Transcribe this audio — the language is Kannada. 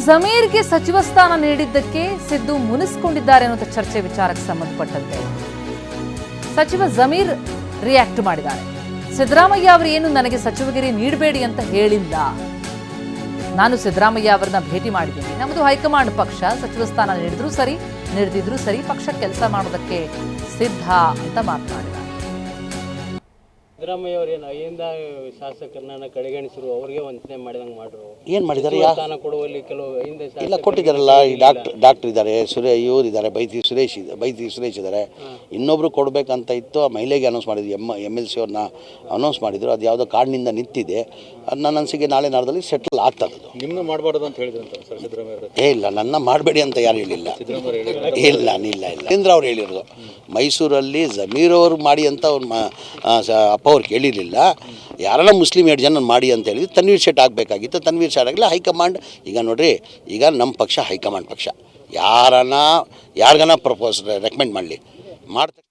ಜಮೀರ್ಗೆ ಸಚಿವ ಸ್ಥಾನ ನೀಡಿದ್ದಕ್ಕೆ ಸಿದ್ದು ಮುನಿಸಿಕೊಂಡಿದ್ದಾರೆ ಅನ್ನೋ ಚರ್ಚೆ ವಿಚಾರಕ್ಕೆ ಸಂಬಂಧಪಟ್ಟಂತೆ ಸಚಿವ ಜಮೀರ್ ರಿಯಾಕ್ಟ್ ಮಾಡಿದ್ದಾರೆ. ಸಿದ್ದರಾಮಯ್ಯ ಅವರು ಏನು ನನಗೆ ಸಚಿವಗಿರಿ ನೀಡಬೇಡಿ ಅಂತ ಹೇಳಿಲ್ಲ. ನಾನು ಸಿದ್ದರಾಮಯ್ಯ ಅವರನ್ನ ಭೇಟಿ ಮಾಡಿದ್ದೀನಿ. ನಮ್ಮದು ಹೈಕಮಾಂಡ್ ಪಕ್ಷ, ಸಚಿವ ಸ್ಥಾನ ನೀಡಿದ್ರು ಸರಿ, ನೀಡದಿದ್ರು ಸರಿ, ಪಕ್ಷ ಕೆಲಸ ಮಾಡೋದಕ್ಕೆ ಸಿದ್ಧ ಅಂತ ಮಾತನಾಡಿದ್ದಾರೆ. ಸಿದ್ದರಾಮಯ್ಯ ಅವರು ಏನು ಅಯ್ಯಿಂದ ಶಾಸಕರನ್ನ ಕಡೆಗಣಿಸಿರು, ಅವ್ರಿಗೆ ವಂಚನೆ ಮಾಡಿದಂಗೆ ಮಾಡ್ರು. ಏನು ಮಾಡಿದ್ದಾರೆ? ಸ್ಥಾನ ಕೊಡುವಲ್ಲಿ ಕೆಲವು ಅಯ್ಯಿಂದ ಇಲ್ಲ ಕೊಟ್ಟಿದ್ದಾರಲ್ಲ. ಈ ಡಾಕ್ಟರ್ ಇದ್ದಾರೆ, ಇವ್ರು ಇದ್ದಾರೆ, ಬೈತಿ ಸುರೇಶ್ ಇದ್ದಾರೆ. ಇನ್ನೊಬ್ರು ಕೊಡಬೇಕಂತ ಇತ್ತು. ಆ ಮಹಿಳೆಗೆ ಅನೌನ್ಸ್ ಮಾಡಿದ್ರು, MLC ಅವ್ರನ್ನ ಅನೌನ್ಸ್ ಮಾಡಿದ್ರು. ಅದು ಯಾವುದೋ ಕಾರ್ಡ್ನಿಂದ ನಿಂತಿದೆ. ಅದು ನನ್ನ ಅನಿಸಿಕೆ ನಾಳೆ ನಾಡದಲ್ಲಿ ಸೆಟಲ್ ಆಗ್ತದೆ. ನಿಮ್ಮನ್ನ ಮಾಡಬಾರ್ದು ಅಂತ ಹೇಳಿದ್ರು ಸರ್ ಸಿದ್ದರಾಮಯ್ಯ. ಇಲ್ಲ, ನನ್ನ ಮಾಡಬೇಡಿ ಅಂತ ಯಾರು ಹೇಳಿಲ್ಲ. ಇಲ್ಲ ಕೇಂದ್ರ ಅವ್ರು ಹೇಳಿರೋದು. ಮೈಸೂರಲ್ಲಿ ಜಮೀರ್ ಅವರು ಮಾಡಿ ಅಂತ ಅವ್ರು ಅಪ್ಪ ಅವ್ರು ಕೇಳಿರಲಿಲ್ಲ. ಯಾರನ್ನ ಮುಸ್ಲಿಂ 2 ಜನ ಮಾಡಿ ಅಂತ ಹೇಳಿದ್ರು. ತನ್ವೀರ್ ಶೆಟ್ ಆಗಬೇಕಾಗಿತ್ತು. ತನ್ವೀರ್ ಶೆಟ್ ಆಗಲಿಲ್ಲ. ಹೈಕಮಾಂಡ್ ಈಗ ನೋಡ್ರಿ, ಈಗ ನಮ್ಮ ಪಕ್ಷ ಹೈಕಮಾಂಡ್ ಪಕ್ಷ. ಯಾರನ್ನ ಪ್ರಪೋಸ್ ರೆಕಮೆಂಡ್ ಮಾಡಲಿ ಮಾಡ್ತಾರೆ.